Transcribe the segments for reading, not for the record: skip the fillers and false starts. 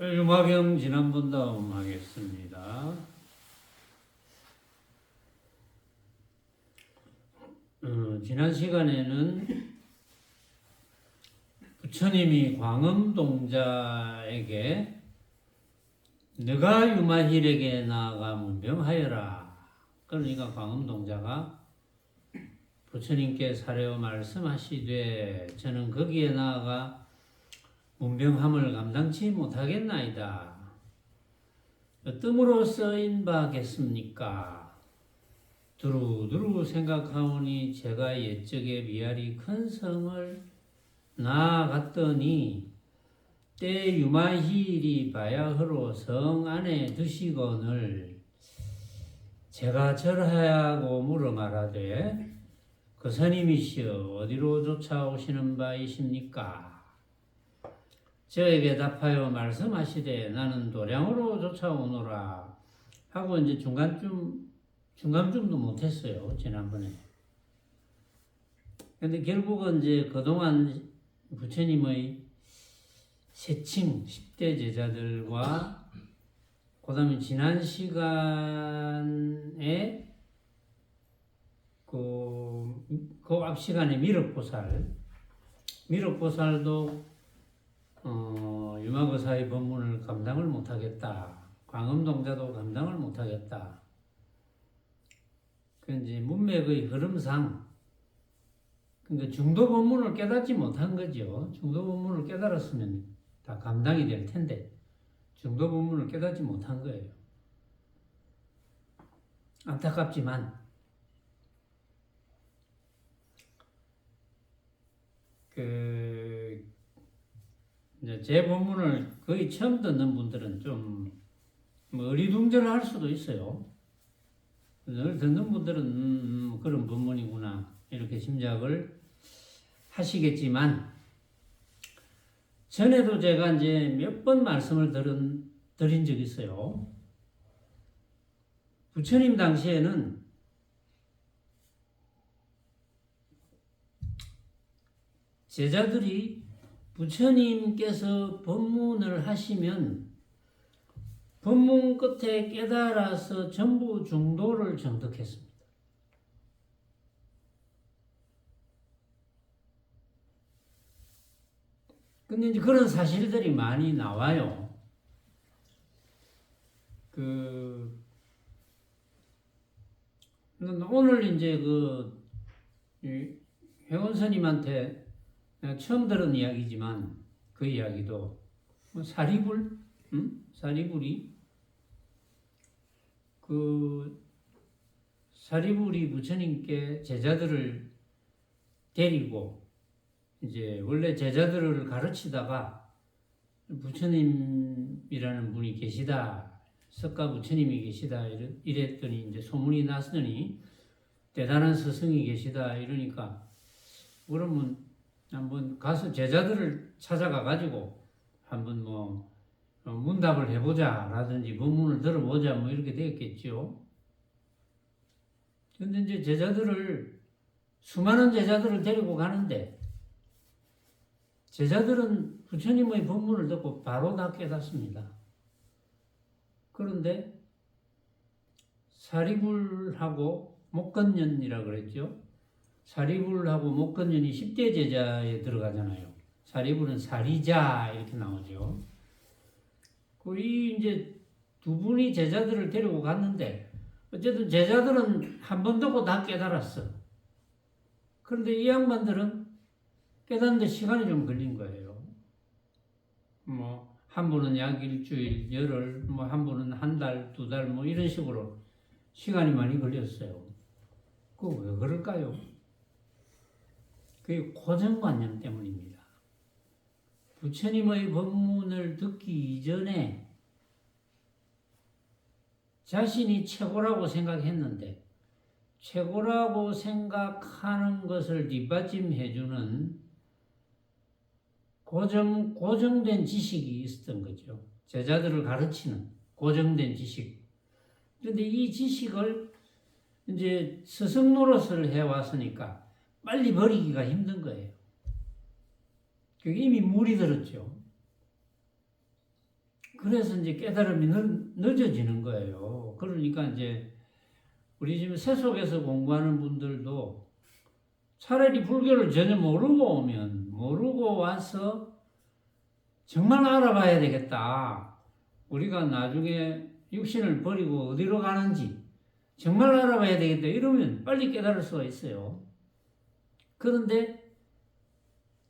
유마경 지난번 다음 하겠습니다. 지난 시간에는 부처님이 광음동자에게 너가 유마힐에게 나아가 문병하여라. 그러니까 광음동자가 부처님께 사려 말씀하시되 저는 거기에 나아가 문병함을 감당치 못하겠나이다. 어떤 쓰인 바겠습니까? 두루두루 생각하오니 제가 옛적에 미알이 큰 성을 나아갔더니 때 유마힐이 바야흐로 성 안에 드시거늘 제가 절하야고 물어 말하되 그 스님이시여 어디로 쫓아오시는 바이십니까? 저에게 답하여 말씀하시되 나는 도량으로 쫓아오노라 하고 이제 중간쯤도 못했어요 지난번에. 근데 결국은 이제 그동안 부처님의 세칭 10대 제자들과 그 다음에 지난 시간에 그 앞 시간에 미륵보살도 유마거사의 법문을 감당을 못하겠다. 광음동자도 감당을 못하겠다. 그 이제 문맥의 흐름상 그러니까 중도 법문을 깨닫지 못한 거죠. 중도 법문을 깨달았으면 다 감당이 될 텐데 중도 법문을 깨닫지 못한 거예요. 안타깝지만 이제 제 본문을 거의 처음 듣는 분들은 좀 어리둥절할 수도 있어요. 늘 듣는 분들은 그런 본문이구나 이렇게 짐작을 하시겠지만 전에도 제가 이제 몇 번 말씀을 드린 적이 있어요. 부처님 당시에는 제자들이 부처님께서 법문을 하시면 법문 끝에 깨달아서 전부 중도를 정득했습니다. 근데 이제 그런 사실들이 많이 나와요. 오늘 이제 회원 스님한테 내가 처음 들은 이야기지만 그 이야기도 사리불이 사리불이 부처님께 제자들을 데리고 이제 원래 제자들을 가르치다가 부처님이라는 분이 계시다, 석가 부처님이 계시다 이랬더니 이제 소문이 났으니 대단한 스승이 계시다 이러니까 그러면 한번 가서 제자들을 찾아가 가지고 한번 문답을 해보자 라든지 법문을 들어보자 이렇게 되었겠죠. 근데 이제 수많은 제자들을 데리고 가는데 제자들은 부처님의 법문을 듣고 바로 다 깨닫습니다. 그런데 사리불하고 목건년이라 그랬죠. 사리불하고 목건년이 10대 제자에 들어가잖아요. 사리불은 사리자 이렇게 나오죠. 이 이제 두 분이 제자들을 데리고 갔는데 어쨌든 제자들은 한 번 듣고 다 깨달았어. 그런데 이 양반들은 깨닫는데 시간이 좀 걸린 거예요. 한 분은 약 일주일, 열흘, 한 분은 한 달, 두 달, 이런 식으로 시간이 많이 걸렸어요. 그거 왜 그럴까요? 그게 고정관념 때문입니다. 부처님의 법문을 듣기 이전에 자신이 최고라고 생각했는데 최고라고 생각하는 것을 뒷받침해주는 고정된 지식이 있었던 거죠. 제자들을 가르치는 고정된 지식. 그런데 이 지식을 이제 스승 노릇을 해왔으니까 빨리 버리기가 힘든 거예요. 그게 이미 물이 들었죠. 그래서 이제 깨달음이 늦어지는 거예요. 그러니까 이제 우리 지금 세속에서 공부하는 분들도 차라리 불교를 전혀 모르고 와서 정말 알아봐야 되겠다. 우리가 나중에 육신을 버리고 어디로 가는지 정말 알아봐야 되겠다. 이러면 빨리 깨달을 수가 있어요. 그런데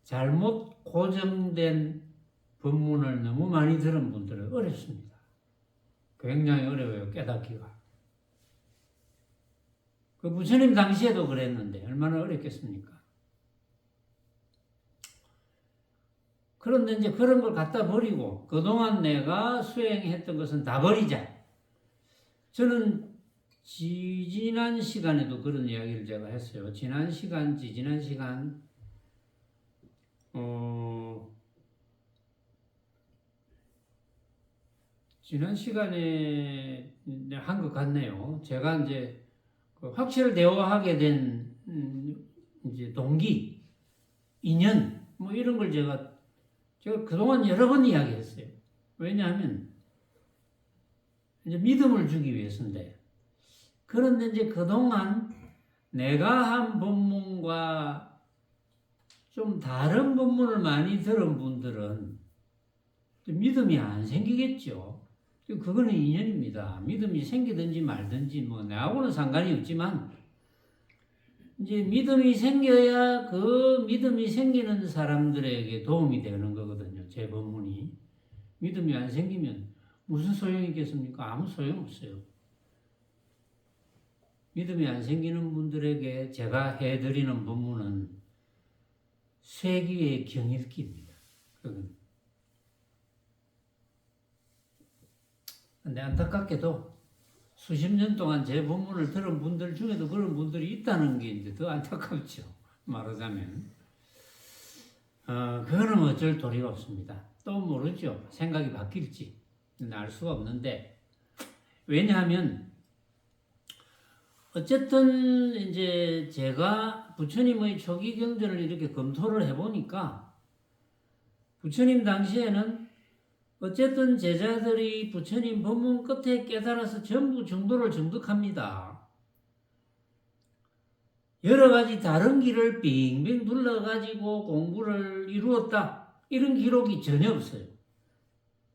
잘못 고정된 법문을 너무 많이 들은 분들은 어렵습니다. 굉장히 어려워요, 깨닫기가. 그 부처님 당시에도 그랬는데 얼마나 어렵겠습니까? 그런데 이제 그런 걸 갖다 버리고 그동안 내가 수행했던 것은 다 버리자. 저는 지난 시간에도 그런 이야기를 제가 했어요. 지난 시간 시간에 한 것 같네요. 제가 이제 확실대화하게 된 이제 동기, 인연 뭐 이런 걸 제가 그동안 여러 번 이야기했어요. 왜냐하면 이제 믿음을 주기 위해서인데. 그런데 이제 그동안 내가 한 법문과 좀 다른 법문을 많이 들은 분들은 믿음이 안 생기겠죠. 그거는 인연입니다. 믿음이 생기든지 말든지 뭐 나하고는 상관이 없지만 이제 믿음이 생겨야 그 믿음이 생기는 사람들에게 도움이 되는 거거든요. 제 법문이. 믿음이 안 생기면 무슨 소용이 있겠습니까? 아무 소용 없어요. 믿음이 안 생기는 분들에게 제가 해드리는 법문은 쇠기의 경읽기입니다. 근데 안타깝게도 수십 년 동안 제 법문을 들은 분들 중에도 그런 분들이 있다는 게 이제 더 안타깝죠. 말하자면. 그거는 어쩔 도리가 없습니다. 또 모르죠. 생각이 바뀔지. 알 수가 없는데. 왜냐하면, 어쨌든 이제 제가 부처님의 초기 경전을 이렇게 검토를 해보니까 부처님 당시에는 어쨌든 제자들이 부처님 법문 끝에 깨달아서 전부 정도를 정득합니다. 여러 가지 다른 길을 빙빙 둘러가지고 공부를 이루었다. 이런 기록이 전혀 없어요.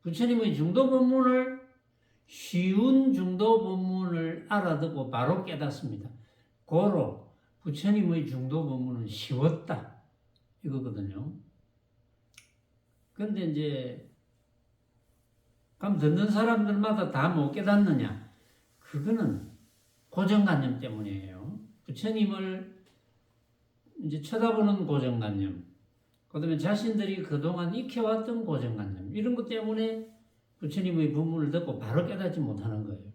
부처님의 중도 법문을 쉬운 중도 법문을 알아듣고 바로 깨닫습니다. 고로 부처님의 중도 법문은 쉬웠다. 이거거든요. 근데 이제 그럼 듣는 사람들마다 다 못 깨닫느냐? 그거는 고정관념 때문이에요. 부처님을 이제 쳐다보는 고정관념, 그 다음에 자신들이 그동안 익혀왔던 고정관념, 이런 것 때문에 부처님의 법문을 듣고 바로 깨닫지 못하는 거예요.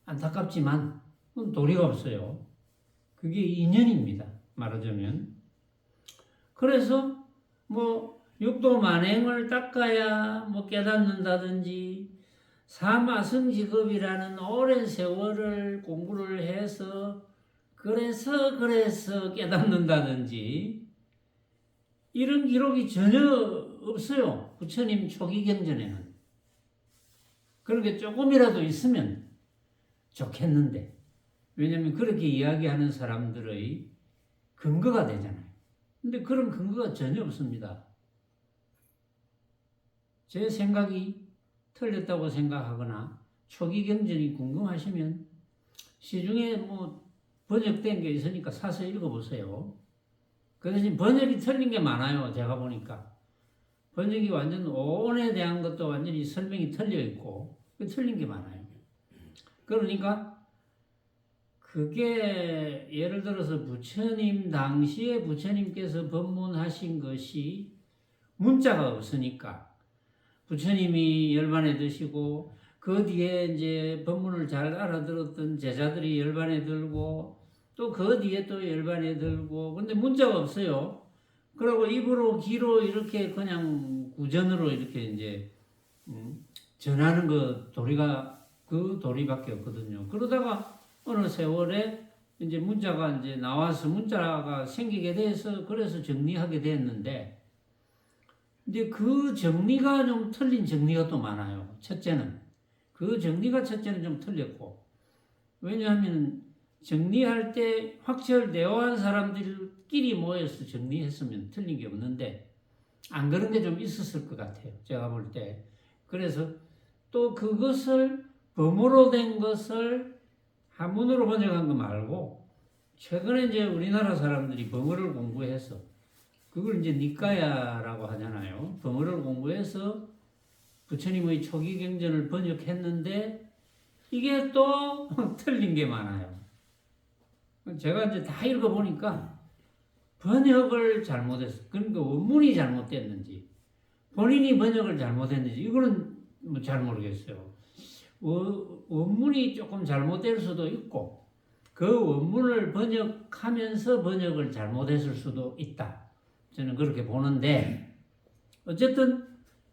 안타깝지만 그건 도리가 없어요. 그게 인연입니다. 말하자면. 그래서 뭐 육도 만행을 닦아야 뭐 깨닫는다든지 사마성직업이라는 오랜 세월을 공부를 해서 그래서 깨닫는다든지 이런 기록이 전혀 없어요. 부처님 초기 경전에는. 그런 게 조금이라도 있으면 좋겠는데, 왜냐하면 그렇게 이야기하는 사람들의 근거가 되잖아요. 근데 그런 근거가 전혀 없습니다. 제 생각이 틀렸다고 생각하거나 초기 경전이 궁금하시면 시중에 뭐 번역된 게 있으니까 사서 읽어보세요. 그 대신 번역이 틀린 게 많아요. 제가 보니까. 번역이 완전 오온에 대한 것도 완전히 설명이 틀려 있고 틀린 게 많아요. 그러니까 그게 예를 들어서 부처님 당시에 부처님께서 법문하신 것이 문자가 없으니까 부처님이 열반에 드시고 그 뒤에 이제 법문을 잘 알아들었던 제자들이 열반에 들고 또 그 뒤에 또 열반에 들고 근데 문자가 없어요. 그리고 입으로 귀로 이렇게 그냥 구전으로 이렇게 이제 전하는 도리가 그 도리밖에 없거든요. 그러다가 어느 세월에 이제 문자가 이제 나와서 문자가 생기게 돼서 그래서 정리하게 됐는데 근데 그 정리가 좀 틀린 정리가 또 많아요. 첫째는 첫째는 좀 틀렸고, 왜냐하면 정리할 때 확철되어 한 사람들끼리 모여서 정리했으면 틀린 게 없는데 안 그런 게 좀 있었을 것 같아요. 제가 볼 때. 그래서 또 그것을 범어로 된 것을 한문으로 번역한 거 말고 최근에 이제 우리나라 사람들이 범어를 공부해서 그걸 이제 니까야라고 하잖아요. 범어를 공부해서 부처님의 초기 경전을 번역했는데 이게 또 틀린 게 많아요. 제가 이제 다 읽어보니까 번역을 잘못했어. 그러니까 원문이 잘못됐는지 본인이 번역을 잘못했는지 이거는 뭐 잘 모르겠어요. 원문이 조금 잘못될 수도 있고 그 원문을 번역하면서 번역을 잘못했을 수도 있다. 저는 그렇게 보는데 어쨌든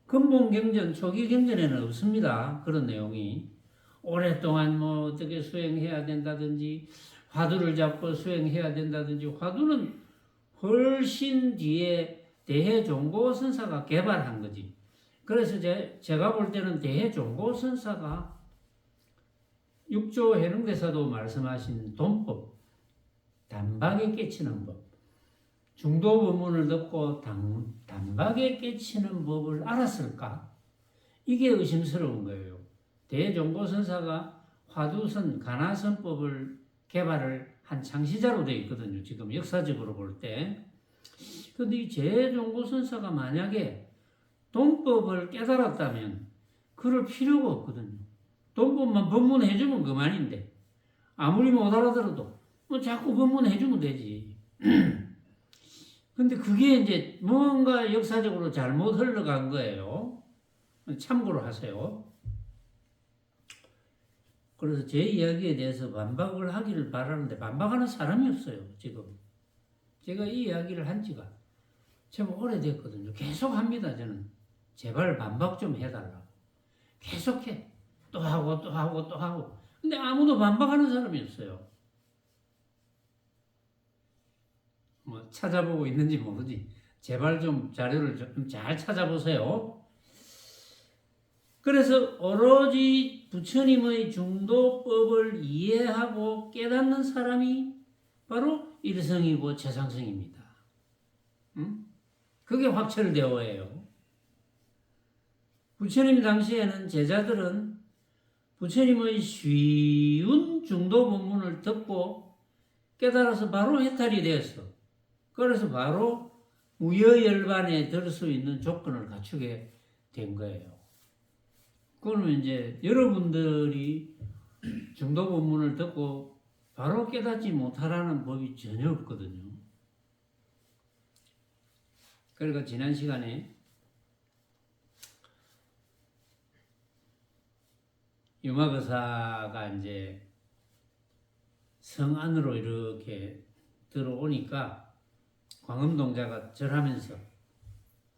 근본 경전, 초기 경전에는 없습니다. 그런 내용이. 오랫동안 뭐 어떻게 수행해야 된다든지 화두를 잡고 수행해야 된다든지 화두는 훨씬 뒤에 대해종고선사가 개발한 거지. 그래서 제가 볼 때는 대해종고선사가 육조 해능대사도 말씀하신 돈법, 단박에 깨치는 법, 중도 법문을 듣고 단박에 깨치는 법을 알았을까? 이게 의심스러운 거예요. 대종고선사가 화두선, 가나선법을 개발을 한 창시자로 되어 있거든요. 지금 역사적으로 볼 때. 근데 이 제종고선사가 만약에 돈법을 깨달았다면 그럴 필요가 없거든요. 돈법만 법문해주면 그만인데 아무리 못 알아들어도 뭐 자꾸 법문해주면 되지. 근데 그게 이제 뭔가 역사적으로 잘못 흘러간 거예요. 참고로 하세요. 그래서 제 이야기에 대해서 반박을 하기를 바라는데 반박하는 사람이 없어요. 지금 제가 이 이야기를 한 지가 참 오래됐거든요. 계속 합니다. 저는 제발 반박 좀 해달라고 계속해. 또 하고 또 하고 또 하고. 근데 아무도 반박하는 사람이 없어요. 뭐 찾아보고 있는지 모르지. 제발 좀 자료를 좀 잘 찾아보세요. 그래서 오로지 부처님의 중도법을 이해하고 깨닫는 사람이 바로 일성이고 최상승입니다. 그게 확철되어예요. 부처님 당시에는 제자들은 부처님의 쉬운 중도 법문을 듣고 깨달아서 바로 해탈이 되었어. 그래서 바로 무여열반에 들 수 있는 조건을 갖추게 된 거예요. 그러면 이제 여러분들이 중도 법문을 듣고 바로 깨닫지 못하라는 법이 전혀 없거든요. 그러니까 지난 시간에 유마거사가 이제 성 안으로 이렇게 들어오니까 광음동자가 절하면서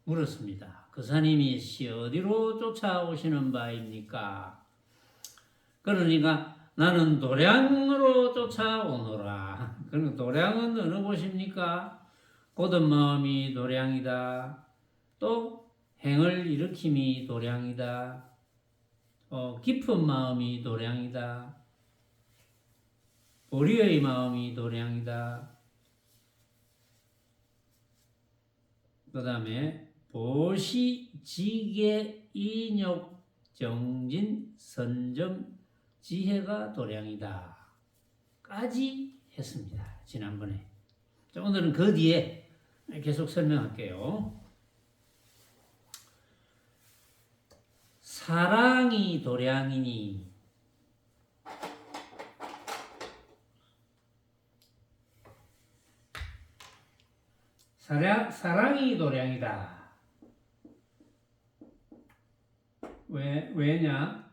물었습니다. 거사님이 어디로 쫓아오시는 바입니까? 그러니까 나는 도량으로 쫓아오노라. 그러니까 도량은 어느 곳입니까? 고든 마음이 도량이다. 또 행을 일으킴이 도량이다. 깊은 마음이 도량이다. 보리의 마음이 도량이다. 그 다음에 보시, 지계, 인욕, 정진, 선점, 지혜가 도량이다. 까지 했습니다. 지난번에. 자, 오늘은 그 뒤에 계속 설명할게요. 사랑이 도량이니 사랑이 도량이다. 왜냐?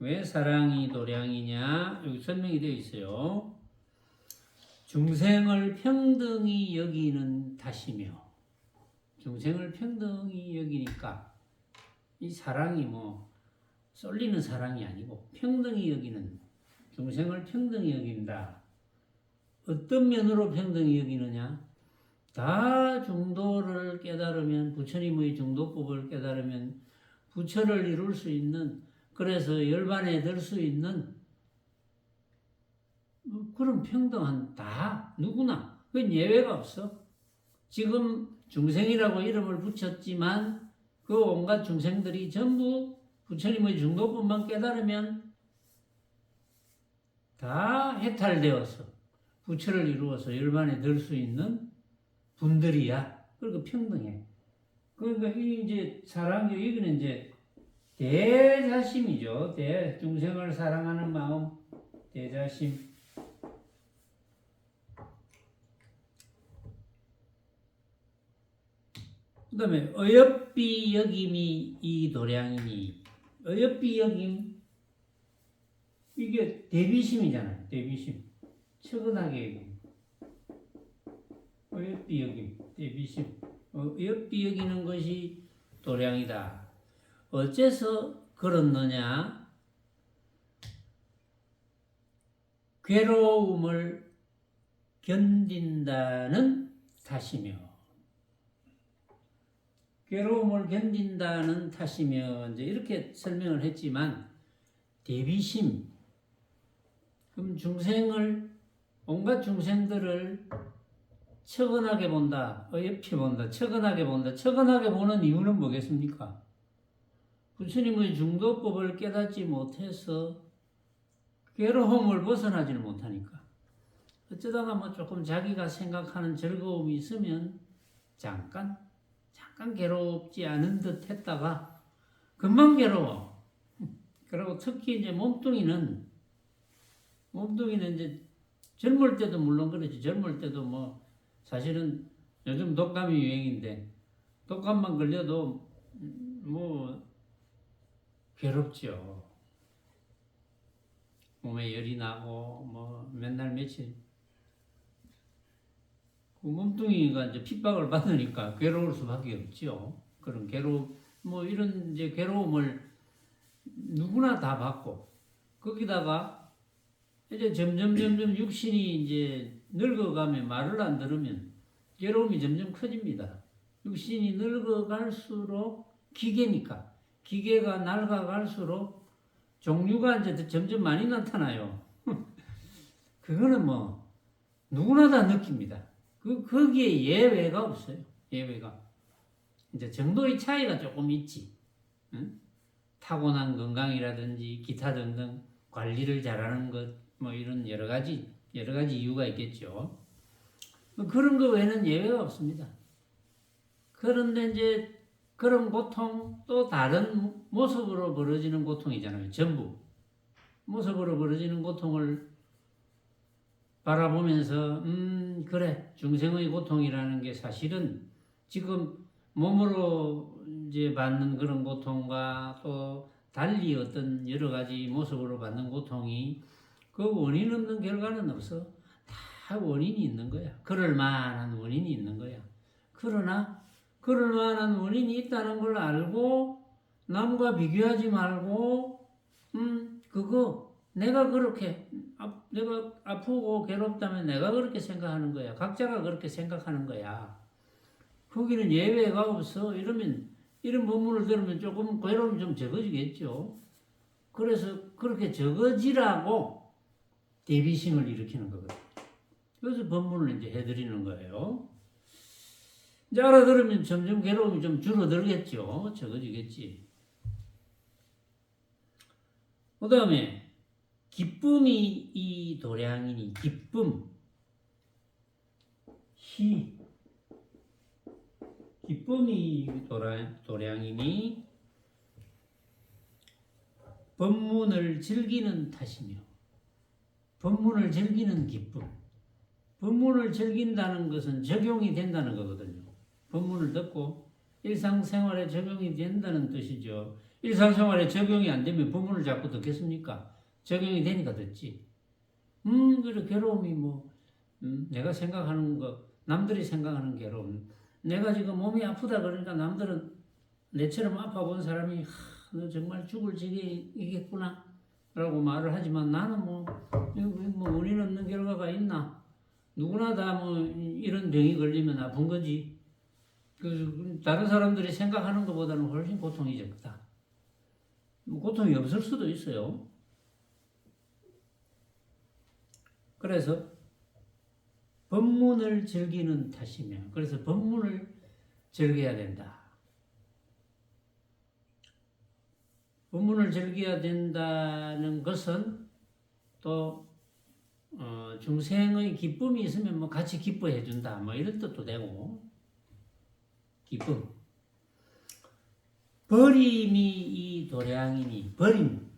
왜 사랑이 도량이냐? 여기 설명이 되어 있어요. 중생을 평등히 여기는 탓이며, 중생을 평등히 여기니까 이 사랑이 뭐 쏠리는 사랑이 아니고 평등히 여기는, 중생을 평등히 여긴다. 어떤 면으로 평등히 여기느냐? 다 중도를 깨달으면, 부처님의 중도법을 깨달으면 부처를 이룰 수 있는, 그래서 열반에 들 수 있는 그런 평등한, 다 누구나, 그건 예외가 없어. 지금 중생이라고 이름을 붙였지만 그 온갖 중생들이 전부 부처님의 중도법만 깨달으면 다 해탈되어서 부처를 이루어서 열반에 들 수 있는 분들이야. 그리고 평등해. 그러니까 이 이제 사랑, 여기는 이제 대자심이죠. 중생을 사랑하는 마음, 대자심. 그 다음에 어여삐 여김이 이 도량이니. 어여삐 여김, 이게 대비심이잖아요. 대비심. 처근하게 여김. 어여삐 여김, 대비심. 어여삐 여기는 것이 도량이다. 어째서 그렇느냐? 괴로움을 견딘다는 탓이며, 괴로움을 견딘다는 탓이며, 이제 이렇게 설명을 했지만, 대비심, 그럼 온갖 중생들을 처근하게 본다, 어여삐 본다, 처근하게 본다. 처근하게 보는 이유는 뭐겠습니까? 부처님의 중도법을 깨닫지 못해서 괴로움을 벗어나지는 못하니까. 어쩌다가 뭐 조금 자기가 생각하는 즐거움이 있으면 잠깐 괴롭지 않은 듯 했다가 금방 괴로워. 그리고 특히 이제 몸뚱이는 이제 젊을 때도 물론 그렇지. 젊을 때도 뭐 사실은 요즘 독감이 유행인데 독감만 걸려도 뭐 괴롭죠. 몸에 열이 나고 뭐 맨날 며칠 그 몸뚱이가 이제 핍박을 받으니까 괴로울 수밖에 없죠. 그런 뭐 이런 이제 괴로움을 누구나 다 받고, 거기다가 이제 점점 육신이 이제 늙어가면, 말을 안 들으면 괴로움이 점점 커집니다. 육신이 늙어갈수록 기계가 낡아갈수록 종류가 이제 점점 많이 나타나요. 그거는 뭐 누구나 다 느낍니다. 거기에 예외가 없어요. 예외가. 이제 정도의 차이가 조금 있지. 응? 타고난 건강이라든지 기타 등등 관리를 잘하는 것, 뭐 이런 여러 가지 이유가 있겠죠. 그런 거 외에는 예외가 없습니다. 그런데 이제 그런 고통, 또 다른 모습으로 벌어지는 고통이잖아요. 전부 모습으로 벌어지는 고통을 바라보면서 그래, 중생의 고통이라는 게 사실은 지금 몸으로 이제 받는 그런 고통과 또 달리 어떤 여러 가지 모습으로 받는 고통이 그 원인 없는 결과는 없어. 다 원인이 있는 거야. 그럴 만한 원인이 있는 거야. 그러나 그럴 만한 원인이 있다는 걸 알고 남과 비교하지 말고 그거 내가 아프고 괴롭다면 내가 그렇게 생각하는 거야. 각자가 그렇게 생각하는 거야. 거기는 예외가 없어. 이런 본문을 들으면 조금 괴로움이 좀 적어지겠죠. 그래서 그렇게 적어지라고 대비심을 일으키는 거거든. 그래서 본문을 이제 해드리는 거예요. 이제 알아들으면 점점 괴로움이 좀 줄어들겠죠. 적어지겠지. 그 다음에 기쁨이 이 도량이니. 기쁨, 기쁨이 도량이니 법문을 즐기는 탓이며, 법문을 즐기는 기쁨. 법문을 즐긴다는 것은 적용이 된다는 거거든요. 법문을 듣고 일상생활에 적용이 된다는 뜻이죠. 일상생활에 적용이 안 되면 법문을 자꾸 듣겠습니까? 적용이 되니까 듣지. 그래, 괴로움이 내가 생각하는 거, 남들이 생각하는 괴로움. 내가 지금 몸이 아프다 그러니까 남들은 내처럼 아파본 사람이 너 정말 죽을 지경이겠구나 라고 말을 하지만 나는 뭐 원인 없는 결과가 있나? 누구나 다 뭐 이런 병이 걸리면 아픈 거지. 다른 사람들이 생각하는 것보다는 훨씬 고통이 적다. 고통이 없을 수도 있어요. 그래서 법문을 즐기는 탓이며, 그래서 법문을 즐겨야 된다. 법문을 즐겨야 된다는 것은 또 중생의 기쁨이 있으면 뭐 같이 기뻐해 준다, 뭐 이런 뜻도 되고, 기쁨. 버림이 이 도량이니, 버림.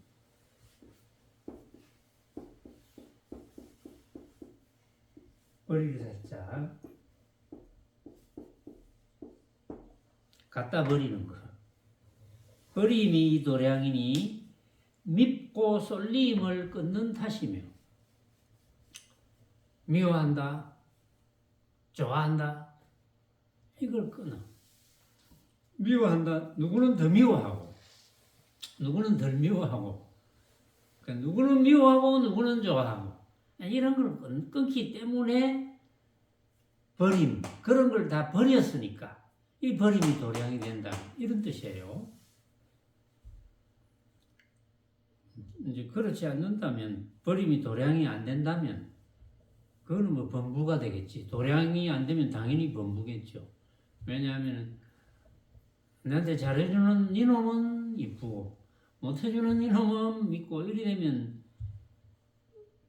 버릴 살짝 갖다 버리는 거. 버림이 이 도량이니 밉고 쏠림을 끊는 탓이며, 미워한다, 좋아한다, 이걸 끊어. 미워한다, 누구는 더 미워하고, 누구는 덜 미워하고, 그러니까 누구는 미워하고, 누구는 좋아하고, 이런 걸 끊기 때문에 버림, 그런 걸 다 버렸으니까 이 버림이 도량이 된다, 이런 뜻이에요. 이제 그렇지 않는다면, 버림이 도량이 안 된다면 그거는 뭐 범부가 되겠지. 도량이 안 되면 당연히 범부겠죠. 왜냐하면 나한테 잘해주는 이놈은 이쁘고 못해주는 이놈은 믿고, 이리 되면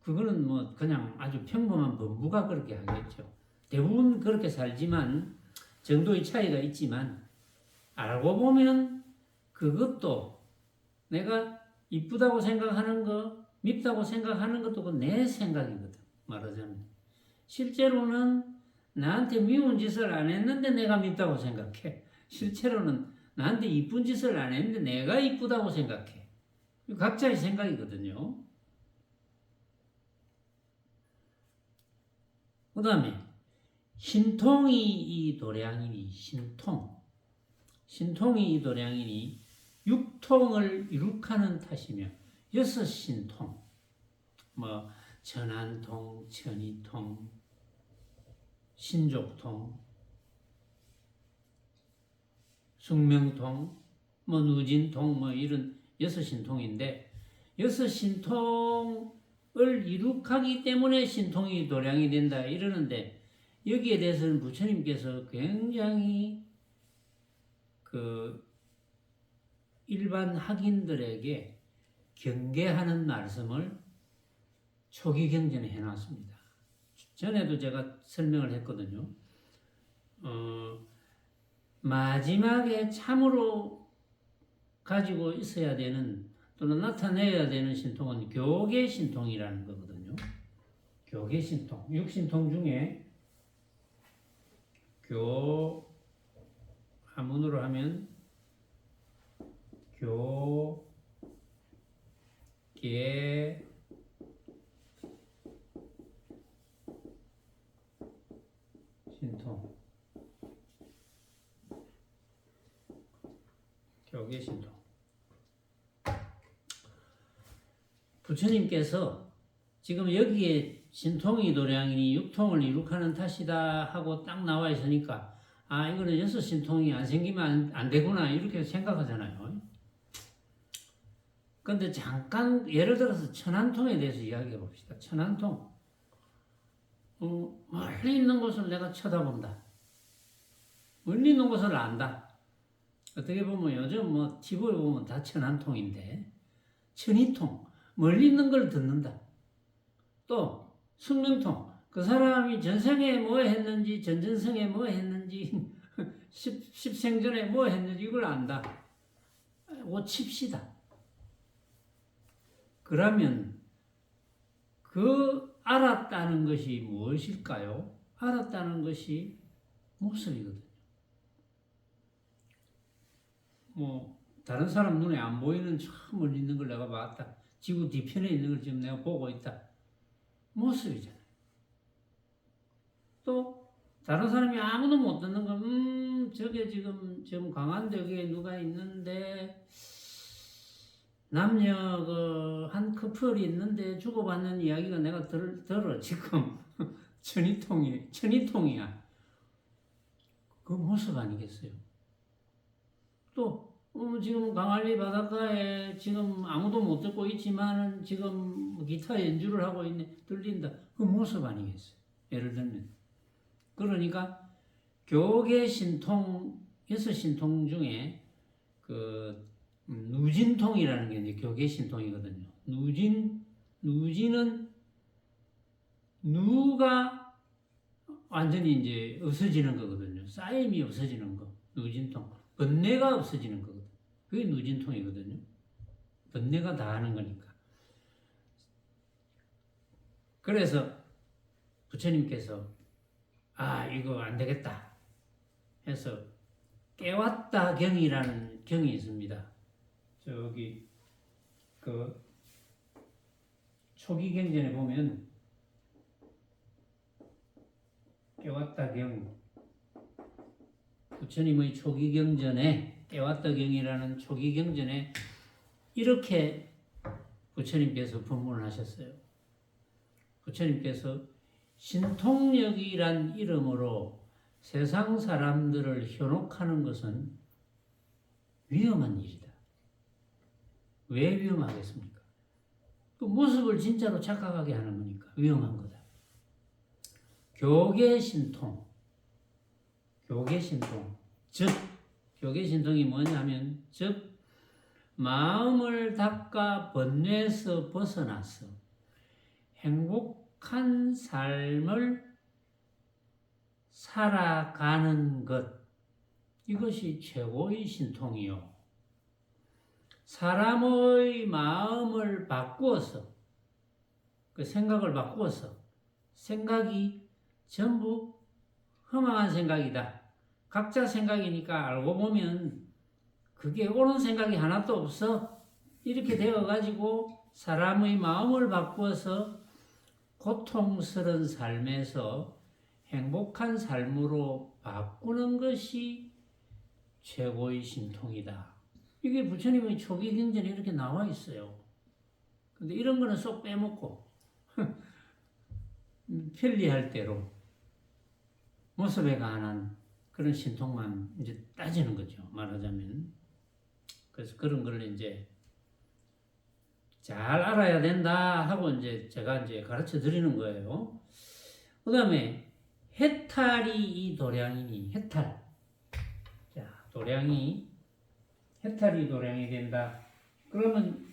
그거는 뭐 그냥 아주 평범한 범부가 그렇게 하겠죠. 대부분 그렇게 살지만 정도의 차이가 있지만, 알고 보면 그것도 내가 이쁘다고 생각하는 거, 밉다고 생각하는 것도 내 생각이거든. 말하자면 실제로는 나한테 미운 짓을 안 했는데 내가 밉다고 생각해. 실제로는 나한테 이쁜 짓을 안 했는데 내가 이쁘다고 생각해. 각자의 생각이거든요. 그 다음에 신통이 이 도량이니, 신통이 이 도량이니 육통을 이룩하는 탓이며, 여섯 신통, 뭐 천안통, 천이통, 신족통, 숙명통, 뭐 누진통, 뭐 이런 여섯 신통인데, 여섯 신통을 이룩하기 때문에 신통이 도량이 된다 이러는데, 여기에 대해서는 부처님께서 굉장히 일반 학인들에게 경계하는 말씀을 초기 경전에 해놨습니다. 전에도 제가 설명을 했거든요. 마지막에 참으로 가지고 있어야 되는, 또는 나타내야 되는 신통은 교계 신통이라는 거거든요. 교계 신통, 육신통 중에 한문으로 하면 교계 신통, 교계 신통. 부처님께서 지금 여기에 신통이 도량이니 육통을 이룩하는 탓이다 하고 딱 나와 있으니까, 아, 이거는 여섯 신통이 안 생기면 안 되구나, 이렇게 생각하잖아요. 근데 잠깐 예를 들어서 천안통에 대해서 이야기해 봅시다. 천안통. 멀리 있는 곳을 내가 쳐다본다. 멀리 있는 곳을 안다. 어떻게 보면 요즘 뭐 TV에 보면 다 천안통인데, 천이통. 멀리 있는 걸 듣는다. 또 숙명통. 그 사람이 전생에 뭐 했는지, 전전생에 뭐 했는지, 십생전에 뭐 했는지 이걸 안다. 칩시다. 그러면 그 알았다는 것이 무엇일까요? 알았다는 것이 모습이거든요. 뭐 다른 사람 눈에 안 보이는 저 멀리 있는 걸 내가 봤다. 지구 뒤편에 있는 걸 지금 내가 보고 있다. 모습이잖아요. 또 다른 사람이 아무도 못 듣는 건 저게 지금 강한대교에 누가 있는데, 남녀 한 커플이 있는데 주고받는 이야기가 내가 들어 지금 천이통이야. 그 모습 아니겠어요? 또 지금 강할리 바닷가에 지금 아무도 못 듣고 있지만 지금 기타 연주를 하고 있네. 들린다. 그 모습 아니겠어요? 예를 들면. 그러니까 교계 신통, 6신통 중에 그 누진통이라는 게 이제 교계 신통이거든요. 누진은 누가 완전히 이제 없어지는 거거든요. 쌓임이 없어지는 거. 누진통. 번뇌가 없어지는 거거든요. 그게 누진통이거든요. 번뇌가 다 하는 거니까. 그래서 부처님께서 이거 안 되겠다 해서 깨웠다 경이라는 경이 있습니다. 저기 그 초기 경전에 보면 깨웠다 경, 부처님의 초기 경전에 깨웠다 경이라는 초기 경전에 이렇게 부처님께서 법문을 하셨어요. 부처님께서 신통력이란 이름으로 세상 사람들을 현혹하는 것은 위험한 일이다. 왜 위험하겠습니까? 그 모습을 진짜로 착각하게 하는 거니까 위험한 거다. 교계신통. 즉, 교계신통이 뭐냐면, 즉, 마음을 닦아 번뇌에서 벗어나서 행복한 삶을 살아가는 것. 이것이 최고의 신통이요. 사람의 마음을 바꾸어서, 그 생각을 바꾸어서, 생각이 전부 허망한 생각이다. 각자 생각이니까 알고 보면 그게 옳은 생각이 하나도 없어. 이렇게 되어가지고 사람의 마음을 바꾸어서 고통스러운 삶에서 행복한 삶으로 바꾸는 것이 최고의 신통이다. 이게 부처님의 초기 경전에 이렇게 나와 있어요. 근데 이런 거는 쏙 빼먹고 편리할 대로 모습에 관한 그런 신통만 이제 따지는 거죠. 말하자면. 그래서 그런 걸 이제 잘 알아야 된다 하고 이제 제가 이제 가르쳐 드리는 거예요. 그 다음에 해탈이 이 도량이니, 해탈. 자, 해탈이 도량이 된다. 그러면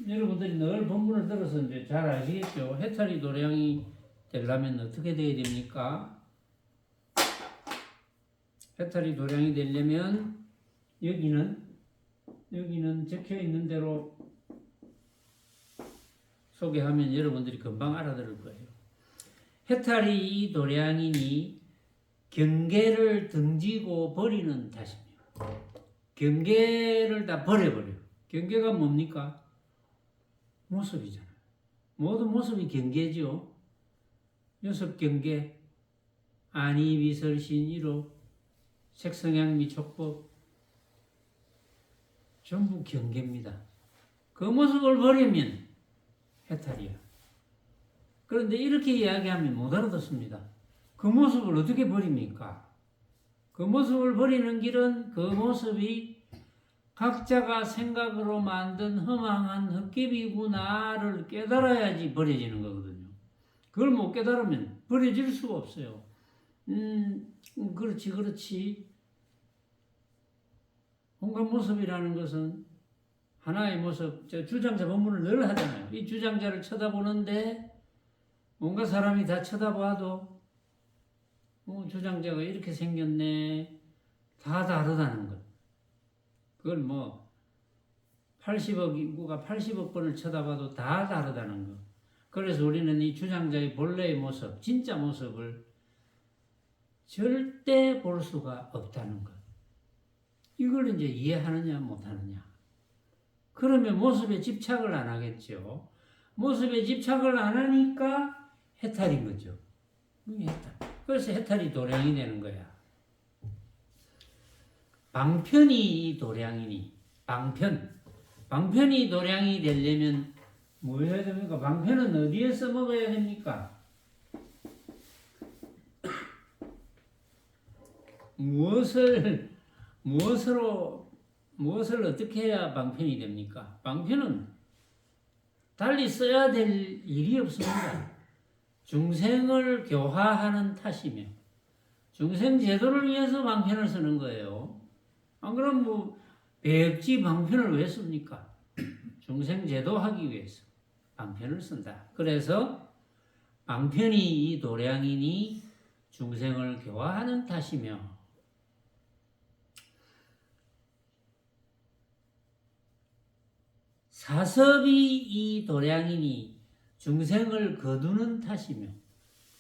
여러분들이 늘 본문을 들어서 이제 잘 아시겠죠? 해탈이 도량이 되려면 어떻게 돼야 됩니까? 해탈이 도량이 되려면 여기는 적혀 있는 대로 소개하면 여러분들이 금방 알아들을 거예요. 해탈이 이 도량이니 경계를 등지고 버리는 탓이며, 경계를 다 버려버려요. 경계가 뭡니까? 모습이잖아요. 모든 모습이 경계죠. 요섭 경계, 안이 비설신 이로 색성향 미촉법 전부 경계입니다. 그 모습을 버리면 해탈이야. 그런데 이렇게 이야기하면 못 알아듣습니다. 그 모습을 어떻게 버립니까? 그 모습을 버리는 길은 그 모습이 각자가 생각으로 만든 허망한 헛개비구나를 깨달아야지 버려지는 거거든요. 그걸 못 깨달으면 버려질 수가 없어요. 그렇지. 온갖 모습이라는 것은 하나의 모습, 주장자 본문을 늘 하잖아요. 이 주장자를 쳐다보는데 온갖 사람이 다 쳐다봐도 주장자가 이렇게 생겼네. 다 다르다는 것. 그걸 80억 인구가 80억 번을 쳐다봐도 다 다르다는 것. 그래서 우리는 이 주장자의 본래의 모습, 진짜 모습을 절대 볼 수가 없다는 것. 이걸 이제 이해하느냐 못하느냐. 그러면 모습에 집착을 안 하겠죠. 모습에 집착을 안 하니까 해탈인 거죠. 해탈. 그래서 해탈이 도량이 되는 거야. 방편이 도량이니, 방편이 도량이 되려면 뭐 해야 됩니까? 방편은 어디에 써먹어야 됩니까? 무엇을 어떻게 해야 방편이 됩니까? 방편은 달리 써야 될 일이 없습니다. 중생을 교화하는 탓이며 중생 제도를 위해서 방편을 쓰는 거예요. 안 그럼 뭐 백지 방편을 왜 씁니까? 중생 제도 하기 위해서 방편을 쓴다. 그래서 방편이 이 도량이니 중생을 교화하는 탓이며 사섭이 이 도량이니 중생을 거두는 탓이며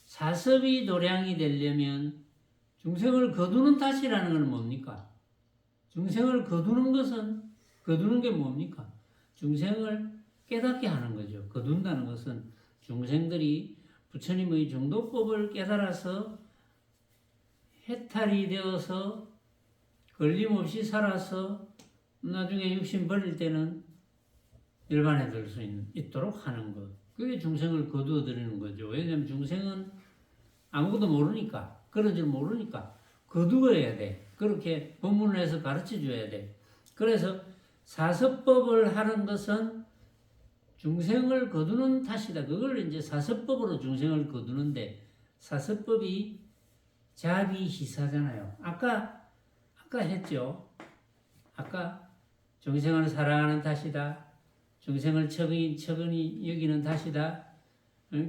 사섭이 도량이 되려면 중생을 거두는 탓이라는 건 뭡니까? 중생을 거두는 게 뭡니까? 중생을 깨닫게 하는 거죠. 거둔다는 것은 중생들이 부처님의 중도법을 깨달아서 해탈이 되어서 걸림없이 살아서 나중에 육신 버릴 때는 일반에 들 수 있도록 하는 것. 그게 중생을 거두어 드리는 거죠. 왜냐하면 중생은 아무것도 모르니까, 그런 줄 모르니까 거두어야 돼. 그렇게 법문을 해서 가르쳐 줘야 돼. 그래서 사섭법을 하는 것은 중생을 거두는 탓이다. 그걸 이제 사섭법으로 중생을 거두는데 사섭법이 자비희사잖아요. 아까 했죠. 아까 중생을 사랑하는 탓이다. 중생을 척은히 여기는 탓이다.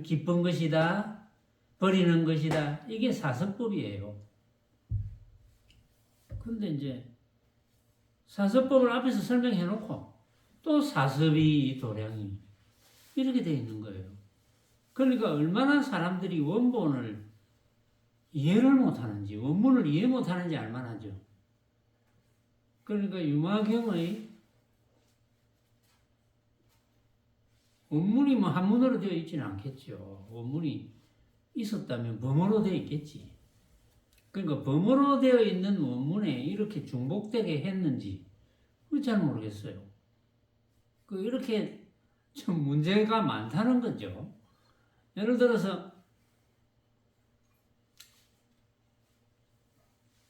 기쁜 것이다. 버리는 것이다. 이게 사섭법이에요. 근데 이제 사섭법을 앞에서 설명해 놓고 또 사섭이 도량이 이렇게 되어 있는 거예요. 그러니까 얼마나 사람들이 원본을 이해를 못하는지 원문을 이해 못하는지 알만하죠. 그러니까 유마경의 원문이 뭐 한문으로 되어 있지는 않겠죠. 원문이 있었다면 범어로 되어 있겠지. 그러니까 범어로 되어 있는 원문에 이렇게 중복되게 했는지 잘 모르겠어요. 이렇게 좀 문제가 많다는 거죠. 예를 들어서